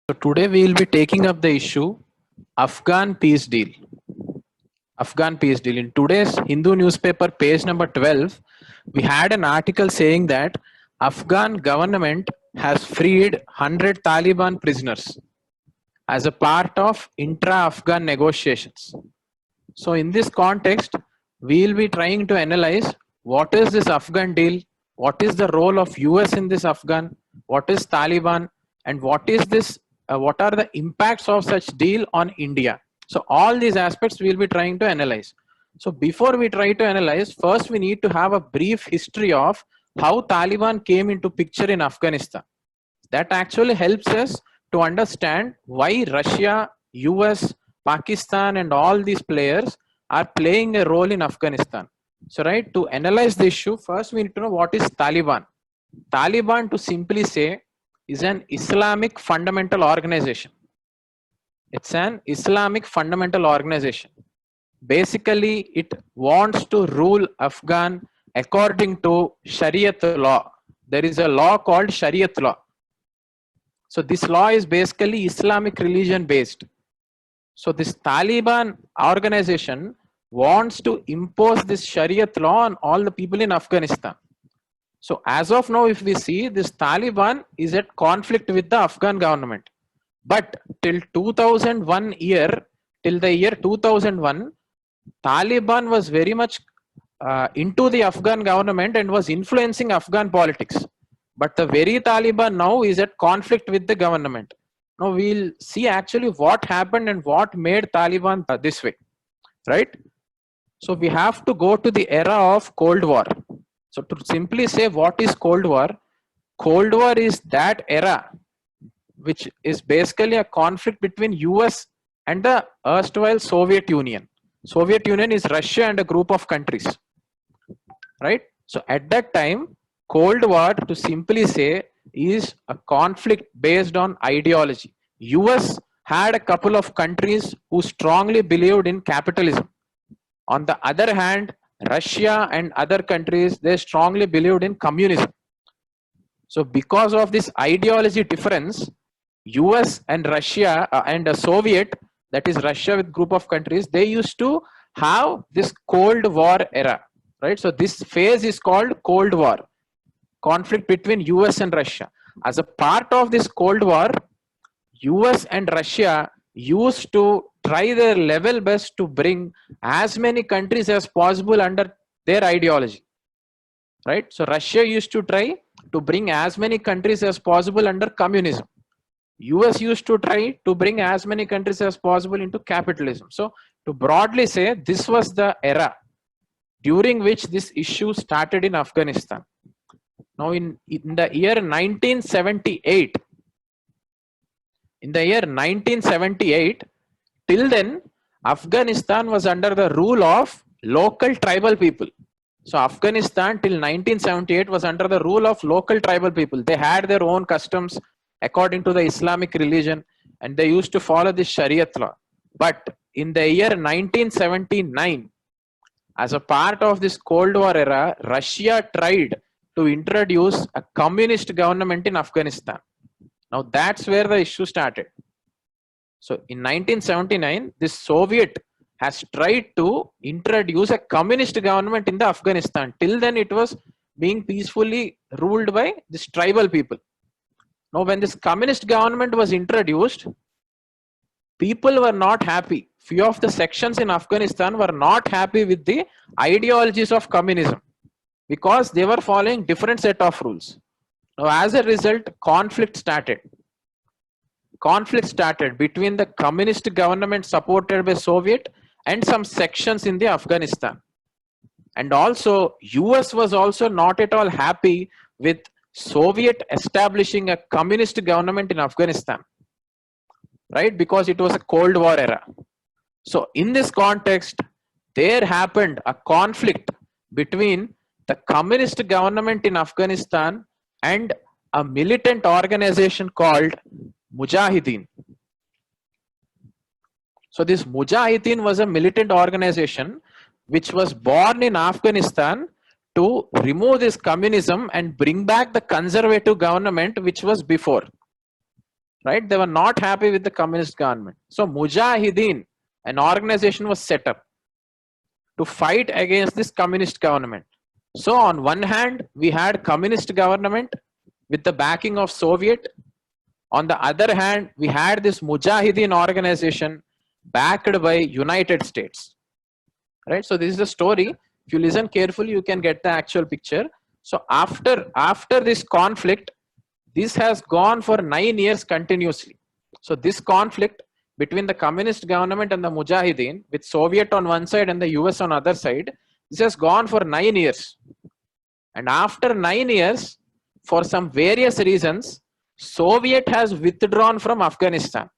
So today we will be taking up the issue Afghan peace deal. Afghan peace deal. In today's Hindu newspaper, page number 12, we had an article saying that Afghan government has freed 100 Taliban prisoners as a part of intra-Afghan negotiations. So in this context, we will be trying to analyze what is this Afghan deal, what is the role of US in this Afghan, what is Taliban, and what is this, what are the impacts of such deal on India. So all these aspects we will be trying to analyze. So before we try to analyze, first we need to have a brief history of how Taliban came into picture in Afghanistan. That actually helps us to understand why Russia, US, Pakistan and all these players are playing a role in Afghanistan. So right, to analyze the issue, first we need to know what is Taliban. Taliban, to simply say, is an Islamic fundamental organization. It's an Islamic fundamental organization. Basically, it wants to rule Afghan according to Shariat law. There is a law called Shariat law. So this law is basically Islamic religion based. So this Taliban organization wants to impose this Shariat law on all the people in Afghanistan. So as of now, if we see, this Taliban is at conflict with the Afghan government. But till 2001 year, till the year 2001, Taliban was very much into the Afghan government and was influencing Afghan politics. But the very Taliban now is at conflict with the government. Now we'll see actually what happened and what made Taliban this way, right? So we have to go to the era of Cold War. So to simply say what is Cold War is that era which is basically a conflict between US and the erstwhile Soviet Union. Soviet Union is Russia and a group of countries, right? So at that time, Cold War, to simply say, is a conflict based on ideology. US had a couple of countries who strongly believed in capitalism. On the other hand, Russia and other countries, they strongly believed in communism. So because of this ideology difference, US and Russia and the Soviet, that is Russia with group of countries, they used to have this Cold War era, right? So this phase is called Cold War, conflict between US and Russia. As a part of this Cold War, US and Russia used to try their level best to bring as many countries as possible under their ideology, right? So Russia used to try to bring as many countries as possible under communism. US used to try to bring as many countries as possible into capitalism. So to broadly say, this was the era during which this issue started in Afghanistan. Now in the year 1978, till then, Afghanistan was under the rule of local tribal people. So Afghanistan till 1978 was under the rule of local tribal people. They had their own customs according to the Islamic religion and they used to follow the Shariat law. But in the year 1979, as a part of this Cold War era, Russia tried to introduce a communist government in Afghanistan. Now that's where the issue started. So in 1979, this Soviet has tried to introduce a communist government in the Afghanistan. Till then it was being peacefully ruled by this tribal people. Now when this communist government was introduced, people were not happy. Few of the sections in Afghanistan were not happy with the ideologies of communism because they were following different set of rules. Now as a result, conflict started. Conflict started between the communist government supported by Soviet and some sections in the Afghanistan. And also US was also not at all happy with Soviet establishing a communist government in Afghanistan, right? Because it was a Cold War era. So in this context, there happened a conflict between the communist government in Afghanistan and a militant organization called Mujahideen. So this Mujahideen was a militant organization which was born in Afghanistan to remove this communism and bring back the conservative government which was before, right? They were not happy with the communist government. So Mujahideen, an organization was set up to fight against this communist government. So on one hand, we had communist government with the backing of Soviet. On the other hand, we had this Mujahideen organization backed by United States, right? So this is the story. If you listen carefully, you can get the actual picture. So after this conflict, this has gone for 9 years continuously. So this conflict between the communist government and the Mujahideen, with Soviet on one side and the US on other side, this has gone for 9 years. And after 9 years, for some various reasons, Soviet has withdrawn from Afghanistan,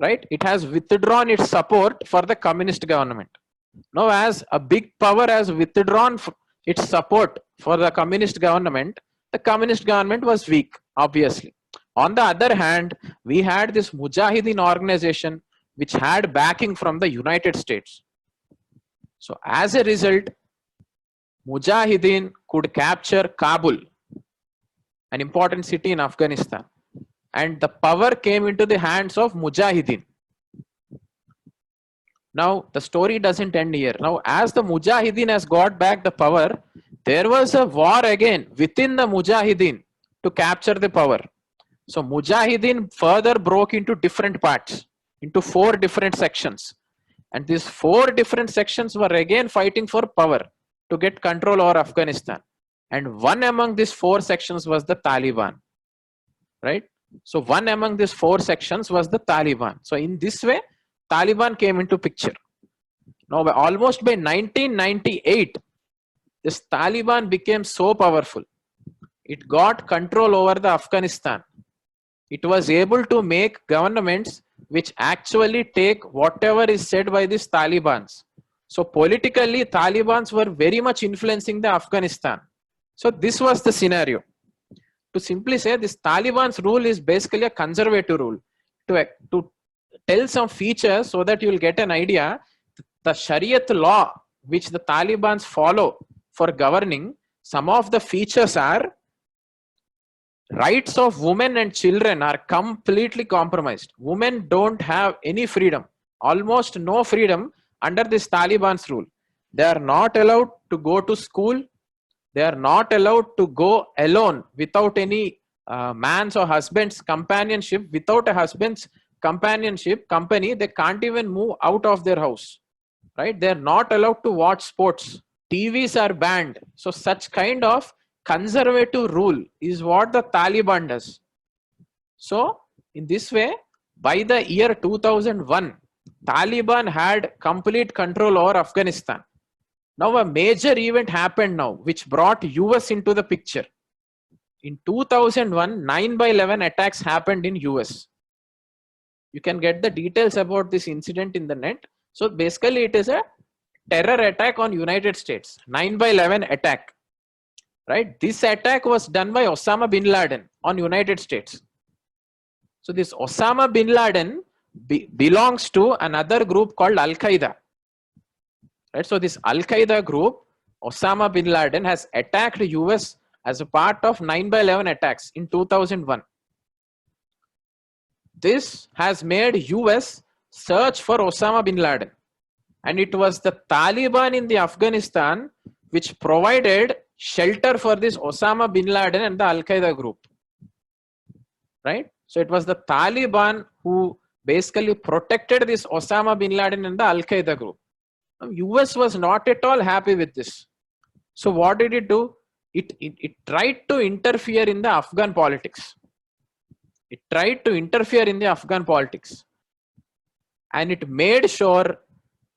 right? It has withdrawn its support for the communist government. Now, as a big power has withdrawn its support for the communist government was weak, obviously. On the other hand, we had this Mujahideen organization which had backing from the United States. So as a result, Mujahideen could capture Kabul, an important city in Afghanistan, and the power came into the hands of Mujahideen. Now, the story doesn't end here. Now, as the Mujahideen has got back the power, there was a war again within the Mujahideen to capture the power. So, Mujahideen further broke into different parts, into 4 different sections. And these 4 different sections were again fighting for power to get control over Afghanistan. And one among these 4 sections was the Taliban, right? So, one among these 4 sections was the Taliban. So, in this way, Taliban came into picture. Now, almost by 1998, this Taliban became so powerful. It got control over the Afghanistan. It was able to make governments which actually take whatever is said by these Talibans. So politically, Talibans were very much influencing the Afghanistan. So this was the scenario. To simply say, this Taliban's rule is basically a conservative rule. To tell some features so that you will get an idea, the Shariat law which the Talibans follow for governing, some of the features are: rights of women and children are completely compromised. Women don't have any freedom, almost no freedom under this Taliban's rule. They are not allowed to go to school. They are not allowed to go alone without any man's or husband's companionship. Without a husband's companionship, company, they can't even move out of their house, right? They are not allowed to watch sports. TVs are banned. So such kind of conservative rule is what the Taliban does. So in this way, by the year 2001, Taliban had complete control over Afghanistan. Now a major event happened now, which brought US into the picture. In 2001, 9/11 attacks happened in US. You can get the details about this incident in the net. So basically it is a terror attack on United States, 9/11 attack. Right? This attack was done by Osama bin Laden on United States. So this Osama bin Laden belongs to another group called Al-Qaeda. Right? So this Al-Qaeda group, Osama bin Laden, has attacked US as a part of 9/11 attacks in 2001. This has made US search for Osama bin Laden. And it was the Taliban in the Afghanistan which provided shelter for this Osama bin Laden and the Al-Qaeda group, right? So it was the Taliban who basically protected this Osama bin Laden and the Al-Qaeda group. Now, US was not at all happy with this. So what did it do? It tried to interfere in the Afghan politics. It tried to interfere in the Afghan politics. And it made sure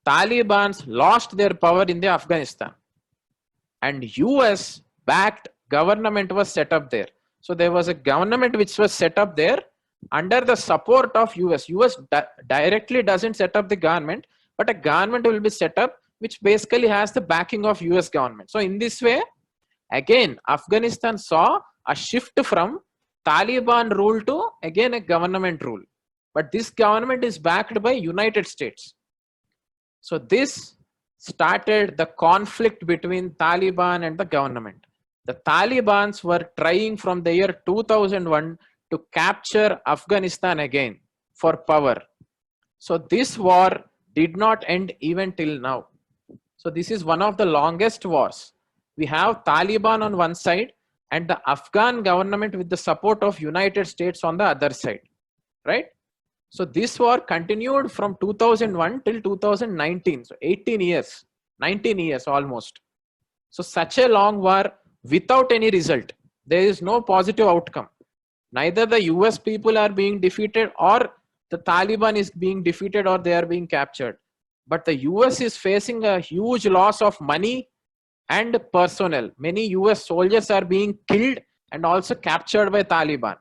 Talibans lost their power in the Afghanistan. And US backed government was set up there. So there was a government which was set up there under the support of US. US directly doesn't set up the government, but a government will be set up which basically has the backing of US government. So in this way, again, Afghanistan saw a shift from Taliban rule to again a government rule. But this government is backed by United States. So this started the conflict between Taliban and the government. The Talibans were trying from the year 2001 to capture Afghanistan again for power. So this war did not end even till now. So this is one of the longest wars. We have Taliban on one side and the Afghan government with the support of United States on the other side, right? So this war continued from 2001 till 2019, so 18 years, 19 years almost. So such a long war without any result. There is no positive outcome. Neither the US people are being defeated or the Taliban is being defeated or they are being captured. But the US is facing a huge loss of money and personnel. Many US soldiers are being killed and also captured by Taliban,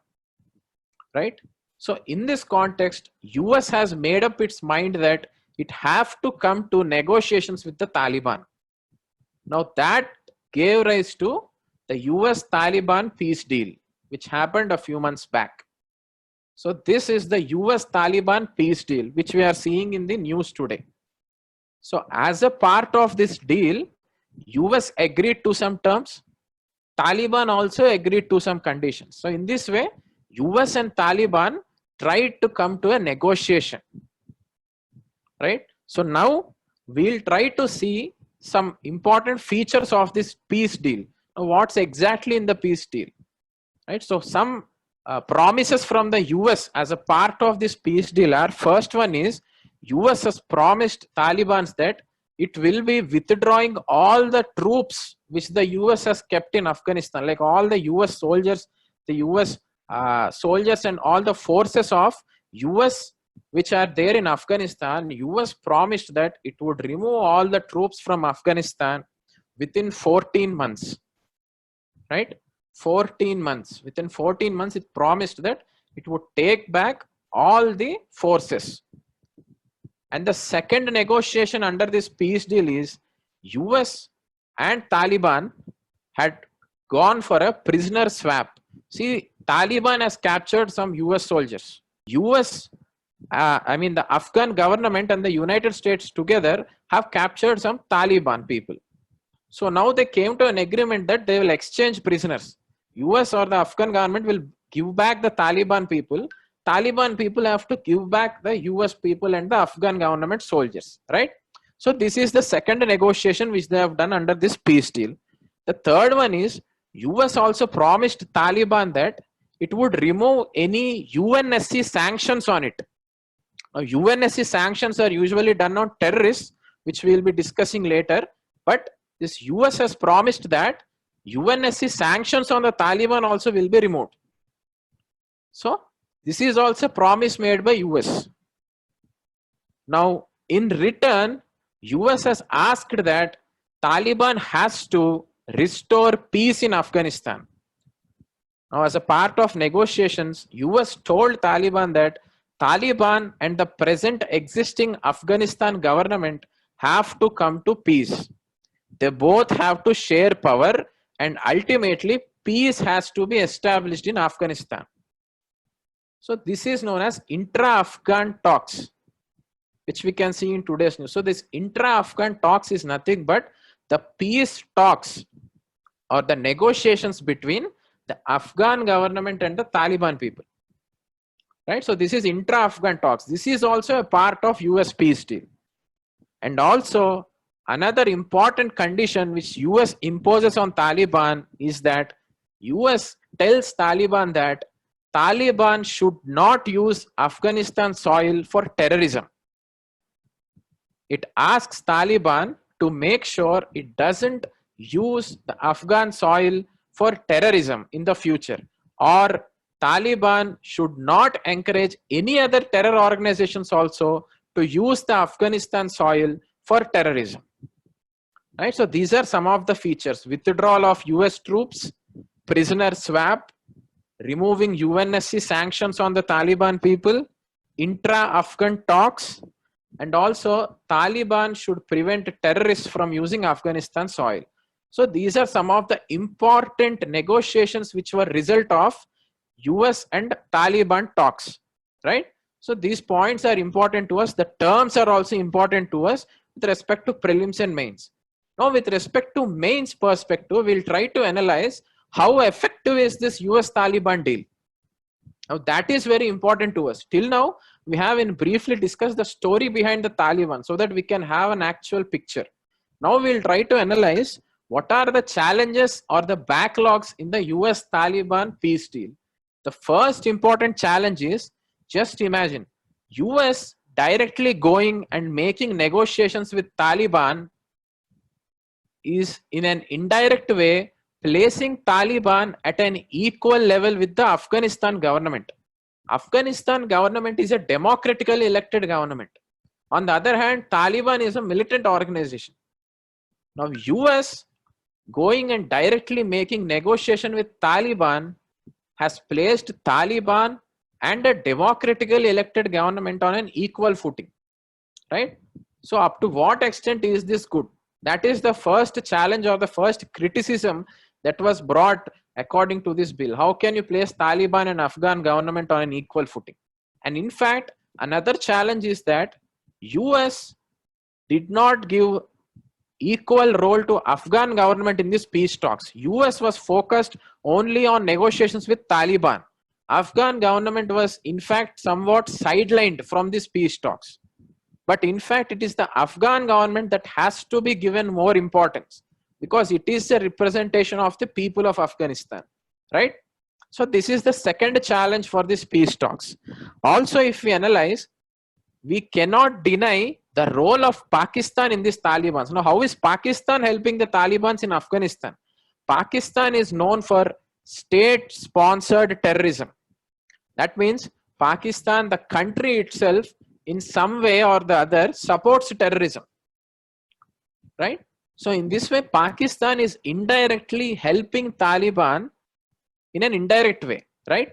right? So in this context, US has made up its mind that it have to come to negotiations with the Taliban. Now that gave rise to the US Taliban peace deal, which happened a few months back. So this is the US Taliban peace deal, which we are seeing in the news today. So as a part of this deal, US agreed to some terms. Taliban also agreed to some conditions. So in this way, US and Taliban tried to come to a negotiation, right? So now we'll try to see some important features of this peace deal. Now, what's exactly in the peace deal, right? So some promises from the US as a part of this peace deal are, first one is US has promised Taliban that it will be withdrawing all the troops which the US has kept in Afghanistan, like all the US soldiers, the US soldiers and all the forces of US which are there in Afghanistan. US promised that it would remove all the troops from Afghanistan within 14 months, right? 14 months. Within 14 months, it promised that it would take back all the forces. And the second negotiation under this peace deal is US and Taliban had gone for a prisoner swap. See, Taliban has captured some US soldiers. The Afghan government and the United States together have captured some Taliban people. So now they came to an agreement that they will exchange prisoners. US or the Afghan government will give back the Taliban people. Taliban people have to give back the US people and the Afghan government soldiers, right? So this is the second negotiation which they have done under this peace deal. The third one is US also promised Taliban that it would remove any UNSC sanctions on it. Now, UNSC sanctions are usually done on terrorists, which we will be discussing later. But this US has promised that UNSC sanctions on the Taliban also will be removed. So this is also a promise made by US. Now, in return, US has asked that Taliban has to restore peace in Afghanistan. Now, as a part of negotiations, US told Taliban that Taliban and the present existing Afghanistan government have to come to peace. They both have to share power and ultimately peace has to be established in Afghanistan. So this is known as intra-Afghan talks, which we can see in today's news. So this intra-Afghan talks is nothing but the peace talks or the negotiations between the Afghan government and the Taliban people, right? So this is intra-Afghan talks. This is also a part of US peace deal. And also another important condition which US imposes on Taliban is that US tells Taliban that Taliban should not use Afghanistan soil for terrorism. It asks Taliban to make sure it doesn't use the Afghan soil for terrorism in the future, or Taliban should not encourage any other terror organizations also to use the Afghanistan soil for terrorism. Right? So these are some of the features: withdrawal of US troops, prisoner swap, removing UNSC sanctions on the Taliban people, intra-Afghan talks, and also Taliban should prevent terrorists from using Afghanistan soil. So these are some of the important negotiations which were result of US and Taliban talks, right? So these points are important to us. The terms are also important to us with respect to prelims and mains. Now with respect to mains perspective, we'll try to analyze how effective is this US Taliban deal. Now that is very important to us. Till now, we have in briefly discussed the story behind the Taliban so that we can have an actual picture. Now we'll try to analyze what are the challenges or the backlogs in the US Taliban peace deal. The first important challenge is, just imagine US directly going and making negotiations with Taliban is in an indirect way placing Taliban at an equal level with the Afghanistan government. Afghanistan government is a democratically elected government. On the other hand, Taliban is a militant organization. Now, US going and directly making negotiation with Taliban has placed Taliban and a democratically elected government on an equal footing, right? So up to what extent is this good? That is the first challenge or the first criticism that was brought according to this bill. How can you place Taliban and Afghan government on an equal footing? And in fact, another challenge is that US did not give equal role to Afghan government in these peace talks. US was focused only on negotiations with Taliban. Afghan government was in fact somewhat sidelined from these peace talks. But in fact, it is the Afghan government that has to be given more importance because it is a representation of the people of Afghanistan, right? So this is the second challenge for these peace talks. Also, if we analyze, we cannot deny the role of Pakistan in these Taliban. Now, how is Pakistan helping the Taliban in Afghanistan? Pakistan is known for state-sponsored terrorism. That means Pakistan, the country itself, in some way or the other, supports terrorism, right? So in this way, Pakistan is indirectly helping Taliban in an indirect way, right?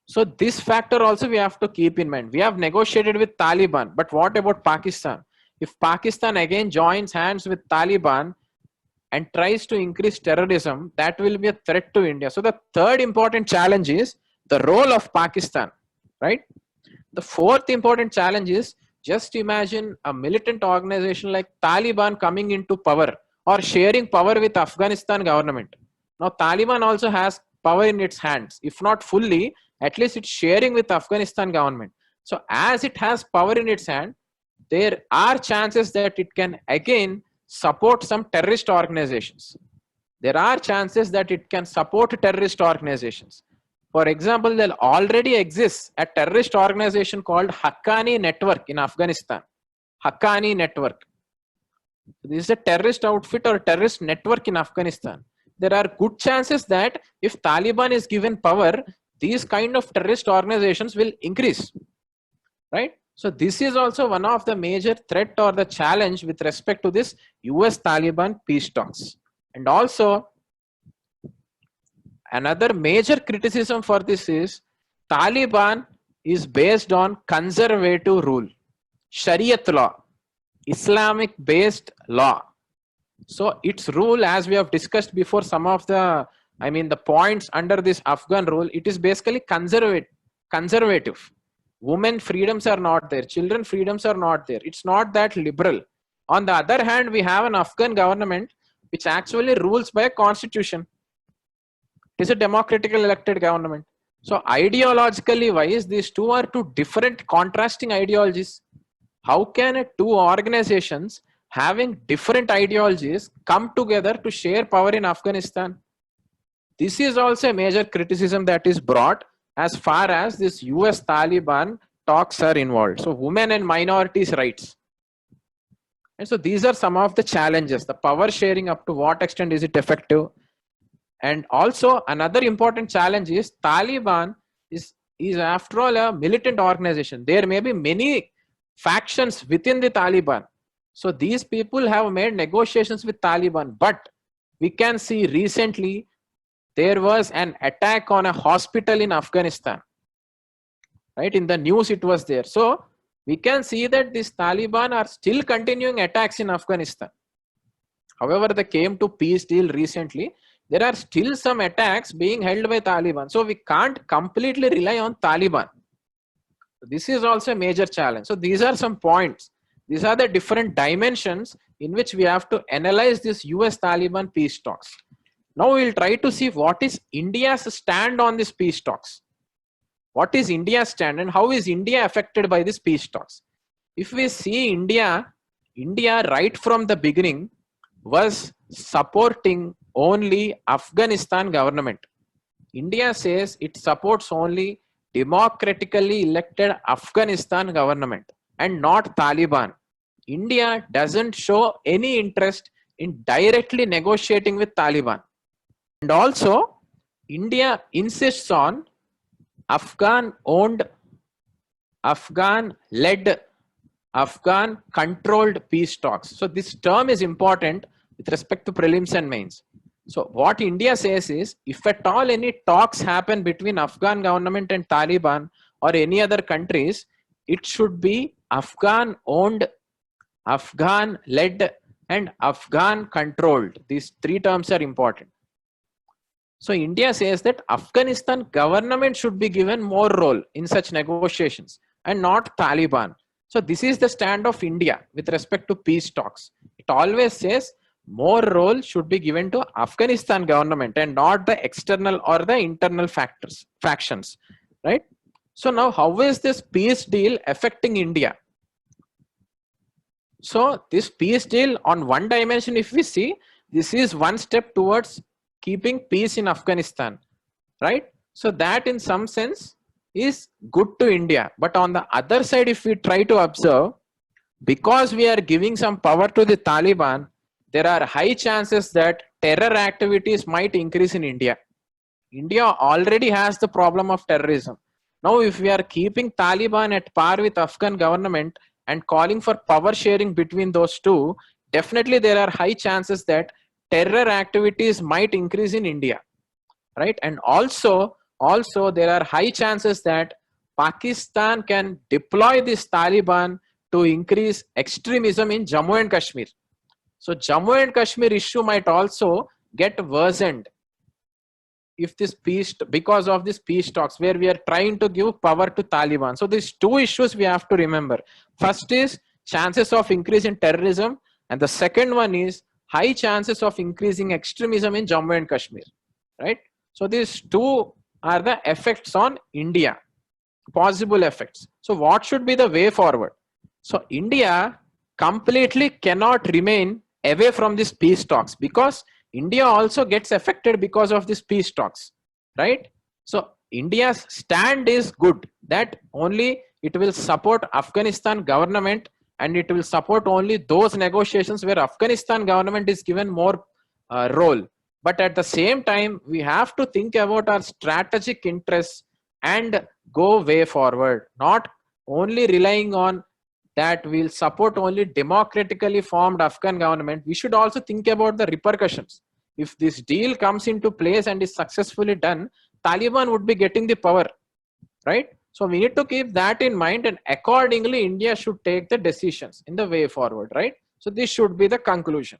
So this factor also we have to keep in mind. We have negotiated with Taliban, but what about Pakistan? If Pakistan again joins hands with Taliban and tries to increase terrorism, that will be a threat to India. So the third important challenge is the role of Pakistan, right? The fourth important challenge is, just imagine a militant organization like Taliban coming into power or sharing power with Afghanistan government. Now Taliban also has power in its hands, if not fully, at least it's sharing with Afghanistan government. So as it has power in its hand, there are chances that it can again support some terrorist organizations. There are chances that it can support terrorist organizations. For example, there already exists a terrorist organization called Haqqani Network in Afghanistan. Haqqani Network. This is a terrorist outfit or terrorist network in Afghanistan. There are good chances that if Taliban is given power, these kind of terrorist organizations will increase, right? So this is also one of the major threat or the challenge with respect to this US Taliban peace talks. And also, another major criticism for this is Taliban is based on conservative rule, Shariat law, Islamic based law. So its rule, as we have discussed before, some of the points under this Afghan rule, it is basically conservative. Women freedoms are not there, children freedoms are not there. It's not that liberal. On the other hand, we have an Afghan government which actually rules by a constitution. It is a democratically elected government. So ideologically wise, these two are two different contrasting ideologies. How can two organizations having different ideologies come together to share power in Afghanistan? This is also a major criticism that is brought as far as this US Taliban talks are involved. So women and minorities' rights. And so these are some of the challenges. The power sharing, up to what extent is it effective? And also another important challenge is Taliban is after all a militant organization. There may be many factions within the Taliban. So these people have made negotiations with Taliban, but we can see recently there was an attack on a hospital in Afghanistan, right? In the news it was there. So we can see that these Taliban are still continuing attacks in Afghanistan. However, they came to peace deal recently. There are still some attacks being held by Taliban. So we can't completely rely on Taliban. This is also a major challenge. So these are some points. These are the different dimensions in which we have to analyze this US Taliban peace talks. Now we will try to see what is India's stand on these peace talks. What is India's stand and how is India affected by these peace talks? If we see India right from the beginning was supporting only Afghanistan government. India says it supports only democratically elected Afghanistan government and not Taliban. India doesn't show any interest in directly negotiating with Taliban. And also, India insists on Afghan-owned, Afghan-led, Afghan-controlled peace talks. So this term is important with respect to prelims and mains. So what India says is, if at all any talks happen between Afghan government and Taliban or any other countries, it should be Afghan-owned, Afghan-led, and Afghan-controlled. These three terms are important. So India says that Afghanistan government should be given more role in such negotiations and not Taliban. So this is the stand of India with respect to peace talks. It always says more role should be given to Afghanistan government and not the external or the internal factions, right? So now how is this peace deal affecting India? So this peace deal on one dimension, if we see, this is one step towards keeping peace in Afghanistan, right? So that in some sense is good to India. But on the other side, if we try to observe, because we are giving some power to the Taliban, there are high chances that terror activities might increase in India. India already has the problem of terrorism. Now, if we are keeping Taliban at par with Afghan government and calling for power sharing between those two, definitely there are high chances that terror activities might increase in India, right? And also there are high chances that Pakistan can deploy this Taliban to increase extremism in Jammu and Kashmir. So Jammu and Kashmir issue might also get worsened if this peace, because of this peace talks where we are trying to give power to Taliban. So these two issues we have to remember. First is chances of increase in terrorism, and the second one is high chances of increasing extremism in Jammu and Kashmir, right? So these two are the effects on India, possible effects. So what should be the way forward? So India completely cannot remain away from these peace talks, because India also gets affected because of these peace talks, right? So India's stand is good, that only it will support Afghanistan government and it will support only those negotiations where Afghanistan government is given more role. But at the same time, we have to think about our strategic interests and go way forward, not only relying on that we'll support only democratically formed Afghan government. We should also think about the repercussions. If this deal comes into place and is successfully done, Taliban would be getting the power, right? So we need to keep that in mind, and accordingly India should take the decisions in the way forward, right? So this should be the conclusion.